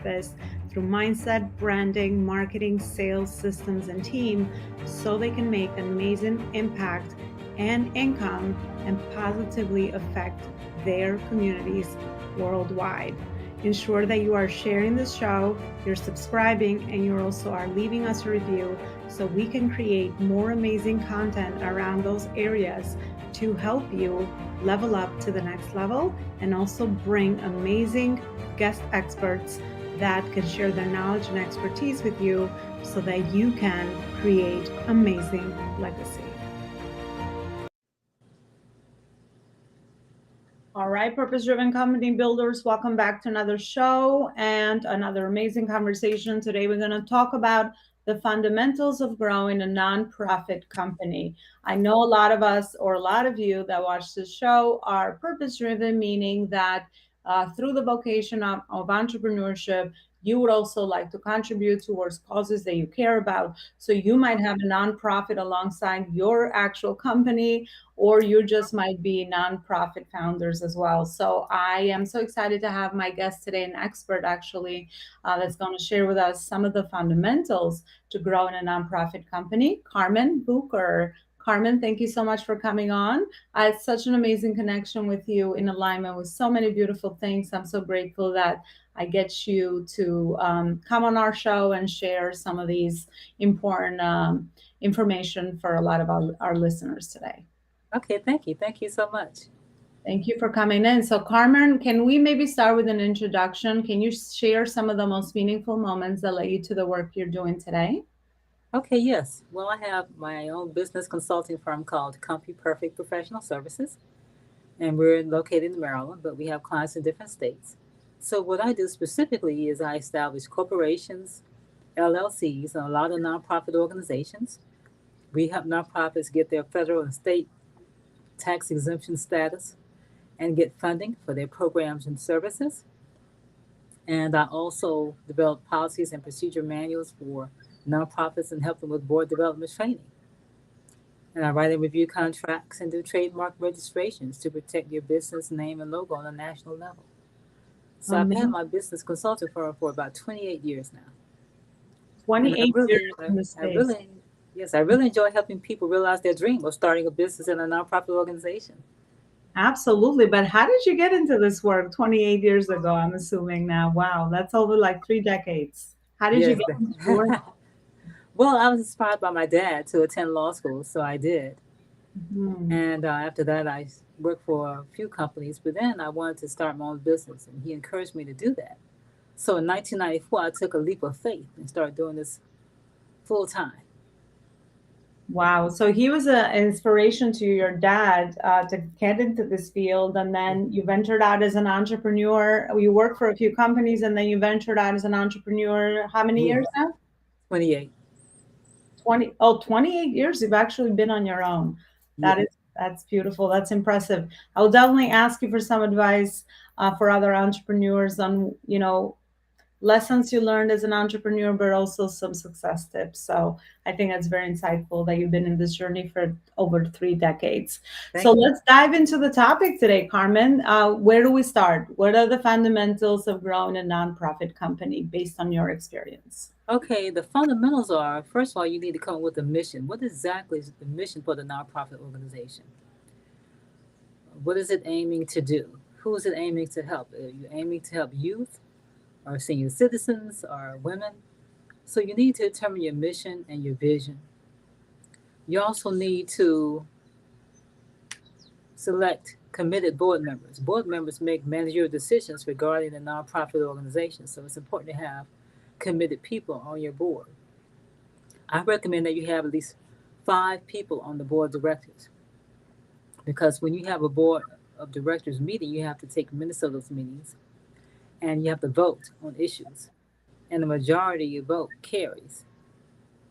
purpose through mindset, branding, marketing, sales, systems, and team so they can make an amazing impact and income and positively affect their communities worldwide. Ensure that you are sharing this show, you're subscribing, and you also are leaving us a review so we can create more amazing content around those areas to help you level up to the next level and also bring amazing guest experts that can share their knowledge and expertise with you so that you can create amazing legacy. All right, purpose-driven company builders, welcome back to another show and another amazing conversation. Today we're going to talk about the fundamentals of growing a nonprofit company. I know a lot of us or a lot of you that watch this show are purpose-driven, meaning that through the vocation of entrepreneurship, you would also like to contribute towards causes that you care about. So you might have a nonprofit alongside your actual company, or you just might be nonprofit founders as well. So I am so excited to have my guest today, an expert actually, that's going to share with us some of the fundamentals to grow in a nonprofit company, Carmen Booker. Carmen, thank you so much for coming on. I had such an amazing connection with you in alignment with so many beautiful things. I'm so grateful that I get you to come on our show and share some of these important information for a lot of our listeners today. Okay, thank you. Thank you so much. Thank you for coming in. So, Carmen, can we maybe start with an introduction? Can you share some of the most meaningful moments that led you to the work you're doing today? Okay, yes. Well, I have my own business consulting firm called Comfy Perfect Professional Services, and we're located in Maryland, but we have clients in different states. So, what I do specifically is I establish corporations, LLCs, and a lot of nonprofit organizations. We help nonprofits get their federal and state tax exemption status and get funding for their programs and services. And I also develop policies and procedure manuals for nonprofits and help them with board development training. And I write and review contracts and do trademark registrations to protect your business name and logo on a national level. So I've had Amazing. my business consulting firm for about 28 years now. And 28 years in the I space. really, yes, I really enjoy helping people realize their dream of starting a business in a nonprofit organization. Absolutely. But how did you get into this work 28 years ago? I'm assuming now. Wow, that's over like 3 decades. How did you Yes. get into the work? Well, I was inspired by my dad to attend law school, so I did. Hmm. And after that, I worked for a few companies, but then I wanted to start my own business, and he encouraged me to do that. So in 1994, I took a leap of faith and started doing this full time. Wow. So he was an inspiration to your dad to get into this field. And then you ventured out as an entrepreneur. You worked for a few companies and then you ventured out as an entrepreneur. How many Yes, years now? 28. 20. Oh, 28 years. You've actually been on your own. Yes. That's beautiful. That's impressive. I will definitely ask you for some advice for other entrepreneurs on, lessons you learned as an entrepreneur, but also some success tips. So I think that's very insightful that you've been in this journey for over 3 decades. So Thank you. let's dive into the topic today, Carmen. Where do we start? What are the fundamentals of growing a nonprofit company based on your experience? Okay, the fundamentals are first of all, you need to come up with a mission. What exactly is the mission for the nonprofit organization? What is it aiming to do? Who is it aiming to help? Are you aiming to help youth or senior citizens or women? So you need to determine your mission and your vision. You also need to select committed board members. Board members make managerial decisions regarding the nonprofit organization, so it's important to have committed people on your board. I recommend that you have at least 5 people on the board of directors because when you have a board of directors meeting, you have to take minutes of those meetings and you have to vote on issues. And the majority you vote carries.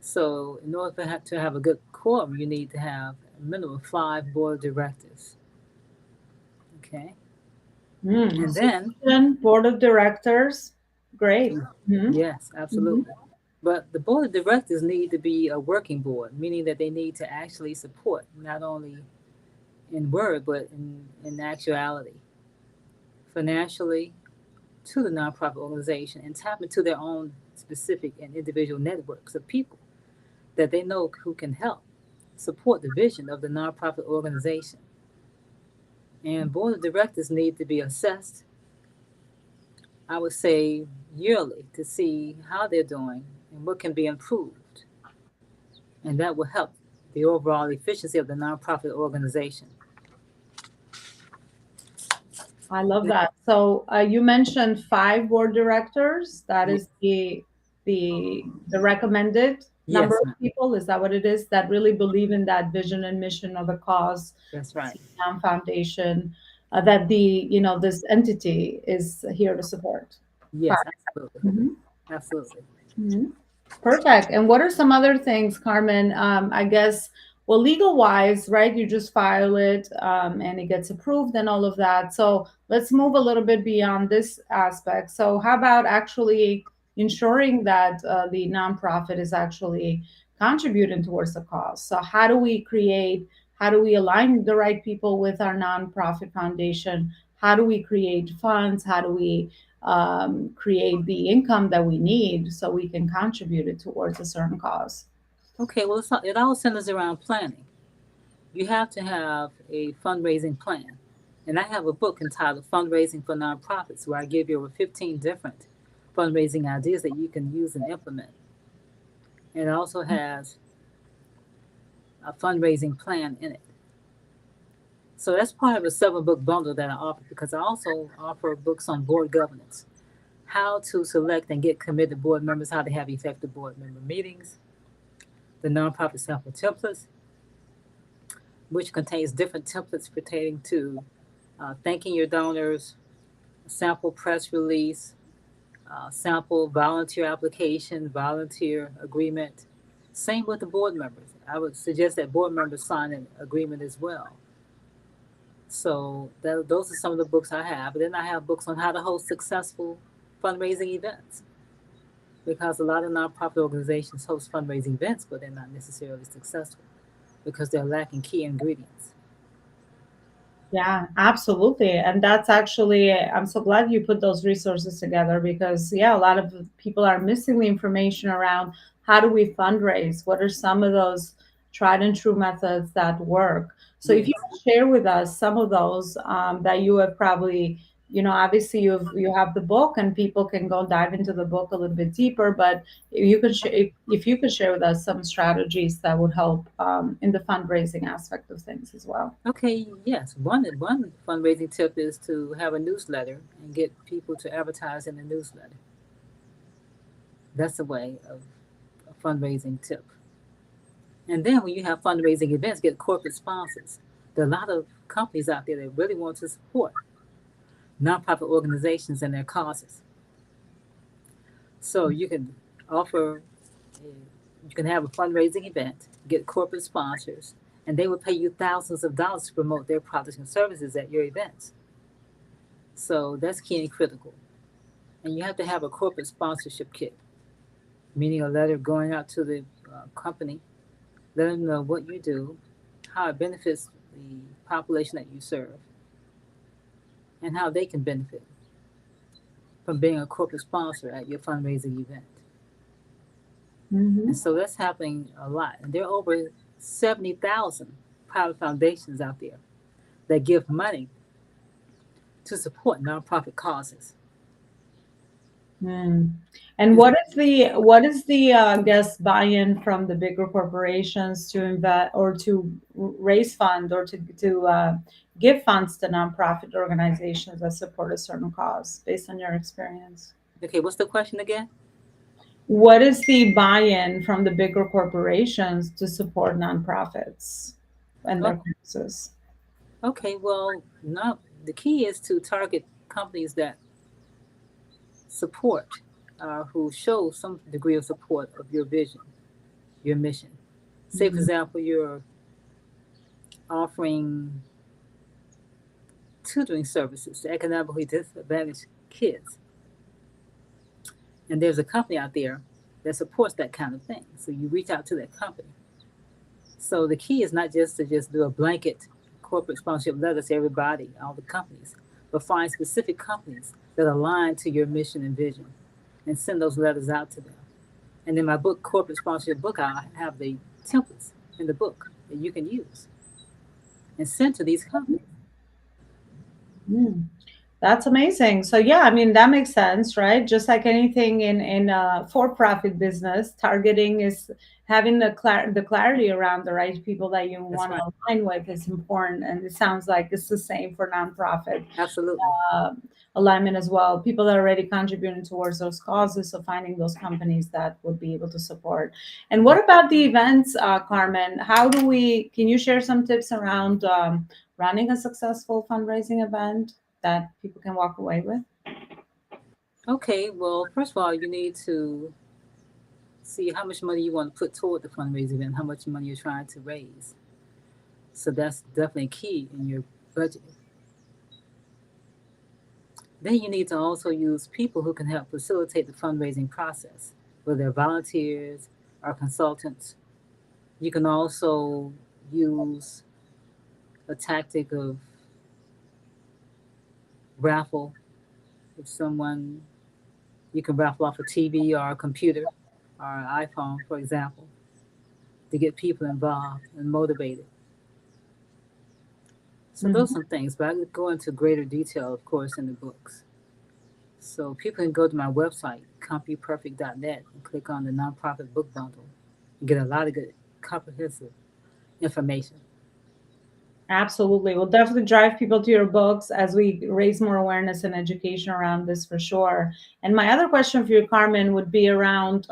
So, in order to have a good quorum, you need to have a minimum of 5 board of directors. Okay. Mm. And So then, board of directors. Great. Mhm. yes, Mhm. absolutely. But the board of directors need to be a working board, meaning that they need to actually support, not only in word, but in actuality, financially, to the nonprofit organization and tap into their own specific and individual networks of people that they know who can help support the vision of the nonprofit organization. And board of directors need to be assessed, I would say, yearly to see how they're doing and what can be improved. And that will help the overall efficiency of the nonprofit organization. I love that. So you mentioned five board directors. That Ye- is the recommended number Yes, of ma'am. people. Is that what it is? That really believe in that vision and mission of the cause, That's right. Foundation, that this entity is here to support. Five. Yes, absolutely. Mhm. Absolutely. Mhm. Perfect. And what are some other things, Carmen? I guess, well, legal wise, right? You just file it and it gets approved and all of that. So let's move a little bit beyond this aspect. So, how about actually ensuring that the nonprofit is actually contributing towards the cause? So, how do we align the right people with our nonprofit foundation? How do we create funds? How do we create the income that we need so we can contribute it towards a certain cause? Okay, well, it all centers around planning. You have to have a fundraising plan. And I have a book entitled Fundraising for Nonprofits, where I give you over 15 different fundraising ideas that you can use and implement. And it also has a fundraising plan in it. So that's part of a 7 book bundle that I offer, because I also offer books on board governance, how to select and get committed board members, how to have effective board member meetings, the nonprofit sample templates, which contains different templates pertaining to thanking your donors, sample press release, sample volunteer application, volunteer agreement. Same with the board members. I would suggest that board members sign an agreement as well. So those are some of the books I have. But then I have books on how to host successful fundraising events, because a lot of nonprofit organizations host fundraising events, but they're not necessarily successful because they're lacking key ingredients. Yeah, absolutely. And that's actually, I'm so glad you put those resources together because, yeah, a lot of people are missing the information around how do we fundraise? What are some of those tried and true methods that work? So if Yes. you could share with us some of those that you have probably, obviously you have the book and people can go dive into the book a little bit deeper, but if you could share with us some strategies that would help in the fundraising aspect of things as well. Okay, yes. One fundraising tip is to have a newsletter and get people to advertise in the newsletter. That's a way of a fundraising tip. And then when you have fundraising events, get corporate sponsors. There are a lot of companies out there that really want to support nonprofit organizations and their causes. So you can offer, you can have a fundraising event, get corporate sponsors, and they will pay you thousands of dollars to promote their products and services at your events. So that's key and critical. And you have to have a corporate sponsorship kit, meaning a letter going out to the company, let them know what you do, how it benefits the population that you serve, and how they can benefit from being a corporate sponsor at your fundraising event. And Mhm. so that's happening a lot. And there are over 70,000 private foundations out there that give money to support nonprofit causes. Mm. And Is- what is the I guess buy-in from the bigger corporations to invest or to raise funds or to give funds to nonprofit organizations that support a certain cause based on your experience? Okay, what's the question again? What is the buy-in from the bigger corporations to support nonprofits and Oh, their causes? okay, well, not, the key is to target companies that support, who show some degree of support of your vision, your mission. Say, for Mhm. example, you're offering tutoring services to economically disadvantaged kids, and there's a company out there that supports that kind of thing. So you reach out to that company. So the key is not just to just do a blanket corporate sponsorship letter to everybody, all the companies, but find specific companies that align to your mission and vision, and send those letters out to them. And in my book, Corporate Sponsorship Book, I have the templates in the book that you can use and send to these companies. Mm. That's amazing. So yeah, I mean that makes sense, right? Just like anything in a for-profit business, targeting is having the clarity around the right people that you That's want right. to align with is important, and it sounds like it's the same for nonprofit Absolutely. uh, alignment as well. People that are already contributing towards those causes, so finding those companies that would be able to support. And what about the events, Carmen? How do we? Can you share some tips around running a successful fundraising event that people can walk away with? Okay, well, first of all, you need to see how much money you want to put toward the fundraising and how much money you're trying to raise. So that's definitely key in your budget. Then you need to also use people who can help facilitate the fundraising process, whether they're volunteers or consultants. You can also use a tactic of raffle. If someone, you can raffle off a TV or a computer or an iPhone, for example, to get people involved and motivated. So those are Mhm. some things, but I could go into greater detail, of course, in the books. So people can go to my website, compyperfect.net, and click on the nonprofit book bundle and get a lot of good comprehensive information. Absolutely. We'll definitely drive people to your books as we raise more awareness and education around this for sure. And my other question for you, Carmen, would be around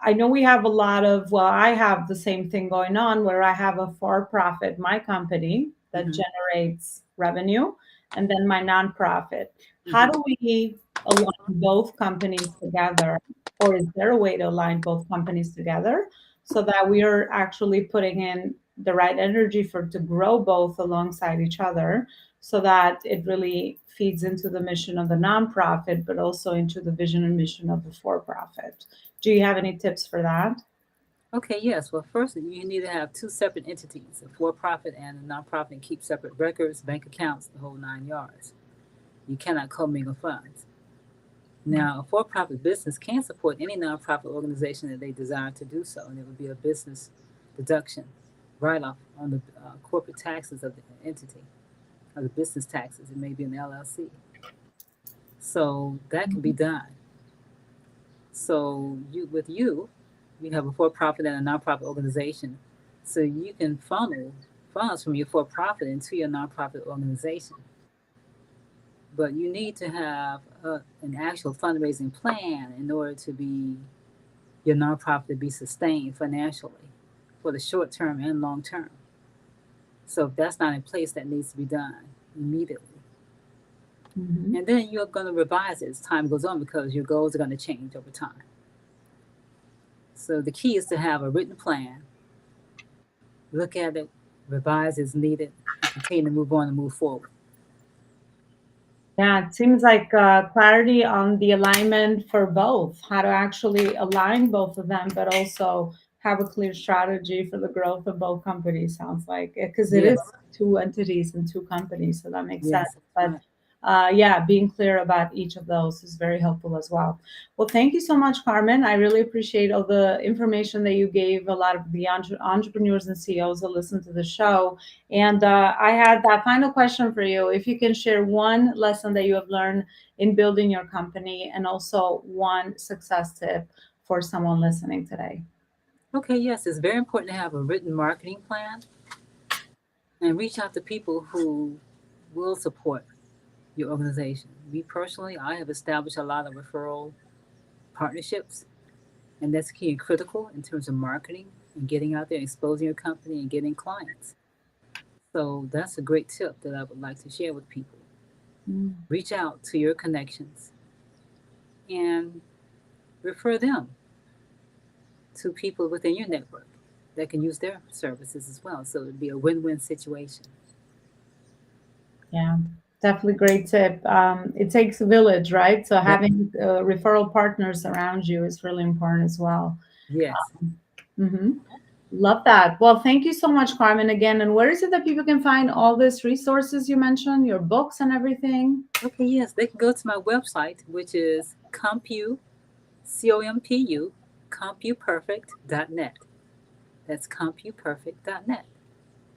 I know we have a lot of, well, I have the same thing going on where I have a for profit, my company that Mm-hmm. generates revenue, and then my nonprofit. How Mm-hmm. do we align both companies together? Or is there a way to align both companies together so that we are actually putting in the right energy for to grow both alongside each other so that it really feeds into the mission of the nonprofit, but also into the vision and mission of the for profit? Do you have any tips for that? Okay, yes. Well, first, you need to have two separate entities, a for profit and a nonprofit, and keep separate records, bank accounts, the whole 9 yards. You cannot commingle funds. Now, a for profit business can support any nonprofit organization that they desire to do so, and it would be a business deduction write off on the corporate taxes of the entity, or the business taxes. It may be an LLC. So that can be done. So you have a for-profit and a nonprofit organization, so you can funnel funds from your for-profit into your nonprofit organization. But you need to have an actual fundraising plan in order to be your nonprofit to be sustained financially for the short term and long term. So if that's not in place, that needs to be done immediately. Mhm. And then you're going to revise it as time goes on because your goals are going to change over time. So the key is to have a written plan, look at it, revise as needed, and continue to move on and move forward. Yeah, it seems like clarity on the alignment for both, how to actually align both of them, but also have a clear strategy for the growth of both companies. Sounds like because it is Yes, two entities and two companies, so that makes sense. yes, that's But right. yeah, being clear about each of those is very helpful as well. Well, thank you so much, Carmen. I really appreciate all the information that you gave a lot of the entrepreneurs and CEOs that listen to the show. And I had that final question for you. If you can share one lesson that you have learned in building your company and also one success tip for someone listening today. Okay, yes, it's very important to have a written marketing plan and reach out to people who will support your organization. Me personally, I have established a lot of referral partnerships, and that's key and critical in terms of marketing and getting out there, exposing your company, and getting clients. So that's a great tip that I would like to share with people. Mm. Reach out to your connections and refer them to people within your network that can use their services as well. So it'd be a win-win situation. Yeah, definitely great tip. It takes a village, right? So Yep. having referral partners around you is really important as well. Yes. Mhm. Love that. Well, thank you so much, Carmen, again. And where is it that people can find all these resources you mentioned, your books and everything? Okay, yes, they can go to my website, which is COMPU, CompuPerfect.net. That's CompuPerfect.net.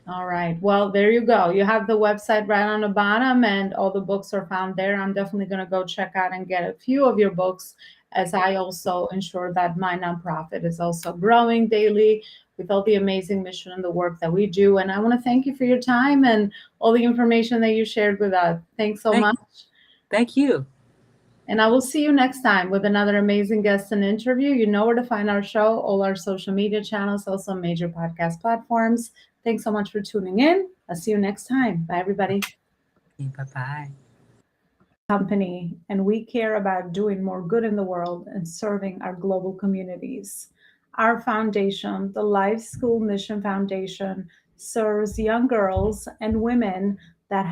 All right. Well, there you go. You have the website right on the bottom, and all the books are found there. I'm definitely going to go check out and get a few of your books as I also ensure that my nonprofit is also growing daily with all the amazing mission and the work that we do. And I want to thank you for your time and all the information that you shared with us. Thanks so Thank, much. thank you. And I will see you next time with another amazing guest and interview. You know where to find our show, all our social media channels, also major podcast platforms. Thanks so much for tuning in. I'll see you next time. Bye, everybody. Okay, bye bye. Company, and we care about doing more good in the world and serving our global communities. Our foundation, the Life School Mission Foundation, serves young girls and women that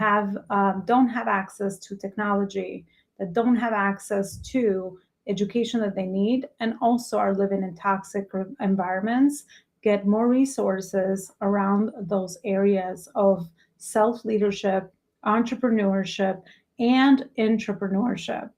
don't have access to technology, that don't have access to education that they need, and also are living in toxic environments, get more resources around those areas of self leadership, entrepreneurship, and entrepreneurship.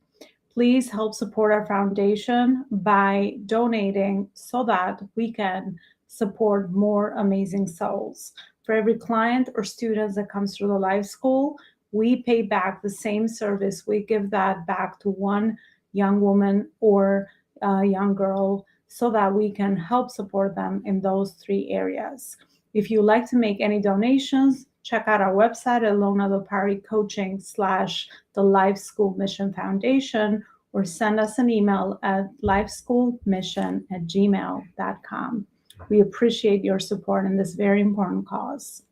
Please help support our foundation by donating so that we can support more amazing souls. For every client or student that comes through the Life School, we pay back the same service. We give that back to one young woman or young girl so that we can help support them in those three areas. If you like to make any donations, check out our website at Elona / the Life School Mission Foundation, or send us an email at lifeschoolmission@gmail.com. We appreciate your support in this very important cause.